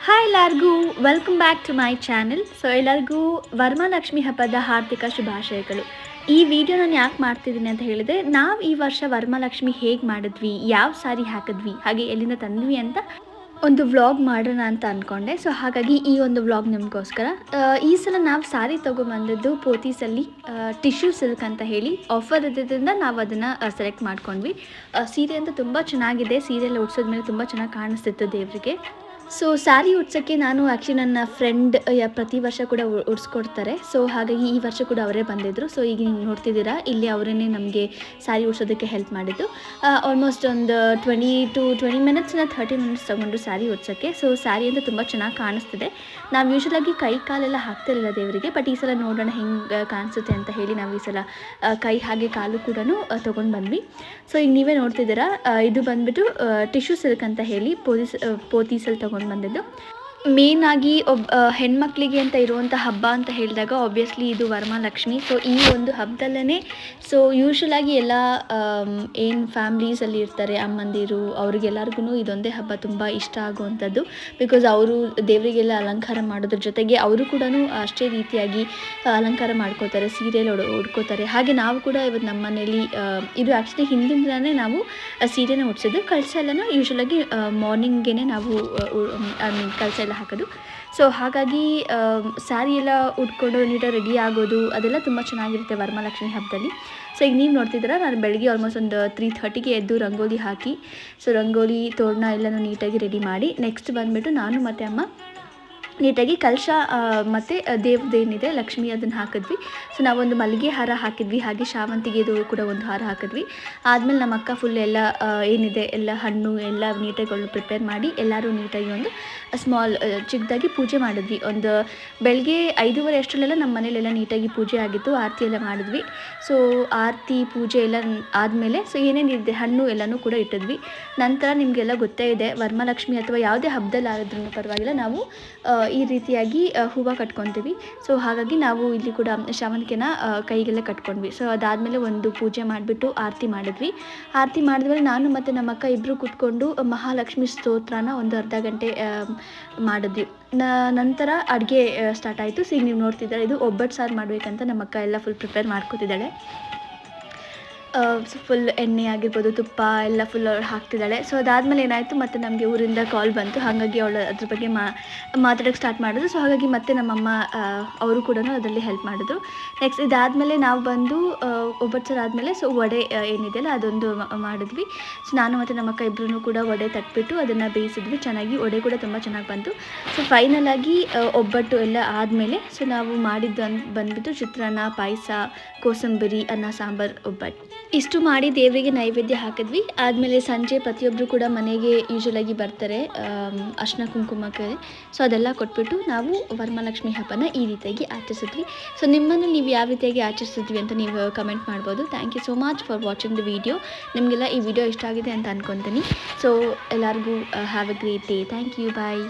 Hi ಎಲ್ಲರಿಗೂ welcome back to my channel. So ಎಲ್ಲರಿಗೂ ವರಮಹಾಲಕ್ಷ್ಮಿ ಹಬ್ಬದ ಹಾರ್ದಿಕ ಶುಭಾಶಯಗಳು. ಈ ವಿಡಿಯೋ ನಾನು ಯಾಕೆ ಮಾಡ್ತಿದ್ದೀನಿ ಅಂತ ಹೇಳಿದರೆ, ನಾವು ಈ ವರ್ಷ ವರಮಹಾಲಕ್ಷ್ಮಿ ಹೇಗೆ ಮಾಡಿದ್ವಿ, ಯಾವ ಸಾರಿ ಹಾಕಿದ್ವಿ, ಹಾಗೆ ಎಲ್ಲಿಂದ ತಂದ್ವಿ ಅಂತ ಒಂದು ವ್ಲಾಗ್ ಮಾಡೋಣ ಅಂತ ಅಂದ್ಕೊಂಡೆ. ಸೊ ಹಾಗಾಗಿ ಈ ಒಂದು ವ್ಲಾಗ್ ನಿಮಗೋಸ್ಕರ. ಈ ಸಲ ನಾವು ಸಾರಿ ತೊಗೊಂಬಂದಿದ್ದು ಪೋತೀಸಲ್ಲಿ ಟಿಶ್ಯೂ ಸಿಲ್ಕ್ ಅಂತ ಹೇಳಿ ಆಫರ್ ಇದ್ದಿದ್ದರಿಂದ ನಾವು ಅದನ್ನು ಸೆಲೆಕ್ಟ್ ಮಾಡ್ಕೊಂಡ್ವಿ. ಸೀರೆ ಅಂತೂ ತುಂಬ ಚೆನ್ನಾಗಿದೆ. ಸೀರೆ ಎಲ್ಲ ಉಡ್ಸೋದ್ಮೇಲೆ ತುಂಬ ಚೆನ್ನಾಗಿ ಕಾಣಿಸ್ತಿತ್ತು ದೇವರಿಗೆ. ಸೊ ಸ್ಯಾರಿ ಉಡ್ಸೋಕ್ಕೆ ನಾನು ಆ್ಯಕ್ಚುಲಿ ನನ್ನ ಫ್ರೆಂಡ್ ಪ್ರತಿ ವರ್ಷ ಕೂಡ ಉಡ್ಸ್ಕೊಡ್ತಾರೆ. ಸೊ ಹಾಗಾಗಿ ಈ ವರ್ಷ ಕೂಡ ಅವರೇ ಬಂದಿದ್ದರು. ಸೊ ಈಗ ನೀವು ನೋಡ್ತಿದ್ದೀರಾ, ಇಲ್ಲಿ ಅವರೇ ನಮಗೆ ಸ್ಯಾರಿ ಉಡ್ಸೋದಕ್ಕೆ ಹೆಲ್ಪ್ ಮಾಡಿದ್ದು. ಆಲ್ಮೋಸ್ಟ್ ಒಂದು 20 ಮಿನಿಟ್ಸ್ನ 30 ಮಿನಿಟ್ಸ್ ತೊಗೊಂಡು ಸ್ಯಾರಿ ಉಡ್ಸೋಕ್ಕೆ. ಸೊ ಸ್ಯಾರಿ ಅಂತ ತುಂಬ ಚೆನ್ನಾಗಿ ಕಾಣಿಸ್ತಿದೆ. ನಾವು ಯೂಶ್ವಲಾಗಿ ಕೈ ಕಾಲೆಲ್ಲ ಹಾಕ್ತಿರಲಿಲ್ಲ ದೇವರಿಗೆ, ಬಟ್ ಈ ಸಲ ನೋಡೋಣ ಹೆಂಗೆ ಕಾಣಿಸುತ್ತೆ ಅಂತ ಹೇಳಿ ನಾವು ಈ ಸಲ ಕೈ ಹಾಗೆ ಕಾಲು ಕೂಡ ತೊಗೊಂಡು ಬಂದ್ವಿ. ಸೊ ಈಗ ನೀವೇ ನೋಡ್ತಿದ್ದೀರಾ, ಇದು ಬಂದುಬಿಟ್ಟು ಟಿಶ್ಯೂ ಸಿಲ್ಕ್ ಅಂತ ಹೇಳಿ ಪೋತೀಸಲ್ಲಿ ತೊಗೊಂಡು ಬಂದಿದ್ದು. ಮೇನ್ ಆಗಿ ಹೆಣ್ಮಕ್ಳಿಗೆ ಅಂತ ಇರುವಂಥ ಹಬ್ಬ ಅಂತ ಹೇಳಿದಾಗ ಆಬ್ವಿಯಸ್ಲಿ ಇದು ವರಮಹಾಲಕ್ಷ್ಮಿ. ಸೊ ಈ ಒಂದು ಹಬ್ಬದಲ್ಲೇ ಸೊ ಯೂಶ್ವಲಾಗಿ ಎಲ್ಲ ಏನು ಫ್ಯಾಮ್ಲೀಸಲ್ಲಿ ಇರ್ತಾರೆ ಅಮ್ಮಂದಿರು, ಅವ್ರಿಗೆಲ್ಲರಿಗೂ ಇದೊಂದೇ ಹಬ್ಬ ತುಂಬ ಇಷ್ಟ ಆಗುವಂಥದ್ದು. ಬಿಕಾಸ್ ಅವರು ದೇವರಿಗೆಲ್ಲ ಅಲಂಕಾರ ಮಾಡೋದ್ರ ಜೊತೆಗೆ ಅವರು ಕೂಡ ಅಷ್ಟೇ ರೀತಿಯಾಗಿ ಅಲಂಕಾರ ಮಾಡ್ಕೋತಾರೆ, ಸೀರೆಯಲ್ಲಿ ಉಡ್ಕೋತಾರೆ. ಹಾಗೆ ನಾವು ಕೂಡ ಇವತ್ತು ನಮ್ಮ ಮನೇಲಿ ಇದು ಆ್ಯಕ್ಚುಲಿ ಹಿಂದಿನ ದಿನವೇ ನಾವು ಸೀರೆನ ಉಡ್ಸಿದ್ದು. ಕಳಸ ಎಲ್ಲನೂ ಯೂಶ್ವಲಾಗಿ ಮಾರ್ನಿಂಗೇ ನಾವು ಕಳಸ ಎಲ್ಲ ಹಾಕೋದು. ಸೊ ಹಾಗಾಗಿ ಸ್ಯಾರಿ ಎಲ್ಲ ಉಟ್ಕೊಂಡು ನೀಟಾಗಿ ರೆಡಿ ಆಗೋದು ಅದೆಲ್ಲ ತುಂಬ ಚೆನ್ನಾಗಿರುತ್ತೆ ವರಮಹಾಲಕ್ಷ್ಮಿ ಹಬ್ಬದಲ್ಲಿ. ಸೊ ಈಗ ನೀವು ನೋಡ್ತಿದ್ದೀರಾ, ನಾನು ಬೆಳಗ್ಗೆ ಆಲ್ಮೋಸ್ಟ್ ಒಂದು 3:30ಗೆ ಎದ್ದು ರಂಗೋಲಿ ಹಾಕಿ, ಸೊ ರಂಗೋಲಿ ತೋರಣ ಎಲ್ಲನೂ ನೀಟಾಗಿ ರೆಡಿ ಮಾಡಿ, ನೆಕ್ಸ್ಟ್ ಬಂದುಬಿಟ್ಟು ನಾನು ಮತ್ತು ಅಮ್ಮ ನೀಟಾಗಿ ಕಲಶ ಮತ್ತು ದೇವ್ರದ್ದೇನಿದೆ ಲಕ್ಷ್ಮಿ ಅದನ್ನು ಹಾಕಿದ್ವಿ. ಸೊ ನಾವೊಂದು ಮಲ್ಲಿಗೆ ಹಾರ ಹಾಕಿದ್ವಿ, ಹಾಗೆ ಶಾವಂತಿಗೆದು ಕೂಡ ಒಂದು ಹಾರ ಹಾಕಿದ್ವಿ. ಆದಮೇಲೆ ನಮ್ಮ ಅಕ್ಕ ಫುಲ್ ಎಲ್ಲ ಏನಿದೆ ಎಲ್ಲ ಹಣ್ಣು ಎಲ್ಲ ನೀಟಾಗಿ ಪ್ರಿಪೇರ್ ಮಾಡಿ ಎಲ್ಲರೂ ನೀಟಾಗಿ ಒಂದು ಸ್ಮಾಲ್ ಚಿಕ್ಕದಾಗಿ ಪೂಜೆ ಮಾಡಿದ್ವಿ. ಒಂದು ಬೆಳಗ್ಗೆ 5:30 ಅಷ್ಟರಲ್ಲೆಲ್ಲ ನಮ್ಮ ಮನೇಲೆಲ್ಲ ನೀಟಾಗಿ ಪೂಜೆ ಆಗಿತ್ತು, ಆರತಿ ಎಲ್ಲ ಮಾಡಿದ್ವಿ. ಸೊ ಆರತಿ ಪೂಜೆ ಎಲ್ಲ ಆದಮೇಲೆ ಸೊ ಏನೇನಿದೆ ಹಣ್ಣು ಎಲ್ಲನೂ ಕೂಡ ಇಟ್ಟಿದ್ವಿ. ನಂತರ ನಿಮಗೆಲ್ಲ ಗೊತ್ತೇ ಇದೆ, ವರಮಹಾಲಕ್ಷ್ಮಿ ಅಥವಾ ಯಾವುದೇ ಹಬ್ಬದಲ್ಲಿ ಆದ್ರೂ ಪರವಾಗಿಲ್ಲ, ನಾವು ಈ ರೀತಿಯಾಗಿ ಹೂವು ಕಟ್ಕೊತೀವಿ. ಸೊ ಹಾಗಾಗಿ ನಾವು ಇಲ್ಲಿ ಕೂಡ ಶಾವಂತಿಗೆನ ಕೈಗೆಲ್ಲ ಕಟ್ಕೊಂಡ್ವಿ. ಸೊ ಅದಾದಮೇಲೆ ಒಂದು ಪೂಜೆ ಮಾಡಿಬಿಟ್ಟು ಆರತಿ ಮಾಡಿದ್ವಿ. ಆರತಿ ಮಾಡಿದ್ಮೇಲೆ ನಾನು ಮತ್ತು ನಮ್ಮ ಅಕ್ಕ ಇಬ್ಬರು ಕೂತ್ಕೊಂಡು ಮಹಾಲಕ್ಷ್ಮಿ ಸ್ತೋತ್ರನ ಒಂದು ಅರ್ಧ ಗಂಟೆ ಮಾಡಿದ್ವಿ. ನಂತರ ಅಡುಗೆ ಸ್ಟಾರ್ಟ್ ಆಯಿತು. ಸೊ ಈಗ ನೀವು ನೋಡ್ತಿದ್ದಾರೆ, ಇದು ಒಬ್ಬಟ್ಟು ಸಾರು ಮಾಡಬೇಕಂತ ನಮ್ಮ ಅಕ್ಕ ಎಲ್ಲ ಫುಲ್ ಪ್ರಿಪೇರ್ ಮಾಡ್ಕೊತಿದ್ದಾಳೆ. ಸೊ ಫುಲ್ ಎಣ್ಣೆ ಆಗಿರ್ಬೋದು, ತುಪ್ಪ ಎಲ್ಲ ಫುಲ್ ಹಾಕ್ತಿದ್ದಾಳೆ. ಸೊ ಅದಾದಮೇಲೆ ಏನಾಯಿತು, ಮತ್ತು ನಮಗೆ ಊರಿಂದ ಕಾಲ್ ಬಂತು. ಹಾಗಾಗಿ ಅವಳು ಅದ್ರ ಬಗ್ಗೆ ಮಾತಾಡೋಕ್ಕೆ ಸ್ಟಾರ್ಟ್ ಮಾಡಿದ್ರು. ಸೊ ಹಾಗಾಗಿ ಮತ್ತೆ ನಮ್ಮಮ್ಮ ಅವರು ಕೂಡ ಅದರಲ್ಲಿ ಹೆಲ್ಪ್ ಮಾಡಿದ್ರು. ನೆಕ್ಸ್ಟ್ ಇದಾದಮೇಲೆ ನಾವು ಬಂದು ಒಬ್ಬಟ್ಟು ಸಾರು ಆದಮೇಲೆ ಸೊ ವಡೆ ಏನಿದೆಯಲ್ಲ ಅದೊಂದು ಮಾಡಿದ್ವಿ. ಸೊ ನಾನು ಮತ್ತು ನಮ್ಮ ಅಕ್ಕ ಇಬ್ಬರೂ ಕೂಡ ವಡೆ ತಟ್ಬಿಟ್ಟು ಅದನ್ನು ಬೇಯಿಸಿದ್ವಿ ಚೆನ್ನಾಗಿ. ವಡೆ ಕೂಡ ತುಂಬ ಚೆನ್ನಾಗಿ ಬಂತು. ಸೊ ಫೈನಲಾಗಿ ಒಬ್ಬಟ್ಟು ಎಲ್ಲ ಆದಮೇಲೆ ಸೊ ನಾವು ಮಾಡಿದ್ದು ಬಂದುಬಿಟ್ಟು ಚಿತ್ರಾನ್ನ, ಪಾಯಸ, ಕೋಸಂಬರಿ, ಅನ್ನ ಸಾಂಬಾರು, ಒಬ್ಬಟ್ಟು ಇಷ್ಟು ಮಾಡಿ ದೇವರಿಗೆ ನೈವೇದ್ಯ ಹಾಕಿದ್ವಿ. ಆದಮೇಲೆ ಸಂಜೆ ಪ್ರತಿಯೊಬ್ಬರು ಕೂಡ ಮನೆಗೆ ಯೂಶ್ವಲಾಗಿ ಬರ್ತಾರೆ ಅರ್ಶಿನ ಕುಂಕುಮಕ್ಕೆ. ಸೊ ಅದೆಲ್ಲ ಕೊಟ್ಬಿಟ್ಟು ನಾವು ವರಮಹಾಲಕ್ಷ್ಮಿ ಹಬ್ಬನ ಈ ರೀತಿಯಾಗಿ ಆಚರಿಸಿದ್ವಿ. ಸೊ ನಿಮ್ಮನ್ನು ನೀವು ಯಾವ ರೀತಿಯಾಗಿ ಆಚರಿಸಿದ್ವಿ ಅಂತ ನೀವು ಕಮೆಂಟ್ ಮಾಡ್ಬೋದು. Thank you so much for watching the video. ನಿಮಗೆಲ್ಲ ಈ ವಿಡಿಯೋ ಇಷ್ಟ ಆಗಿದೆ ಅಂತ ಅಂದ್ಕೊತೀನಿ. ಸೊ ಎಲ್ಲರಿಗೂ have a great day. Thank you. Bye.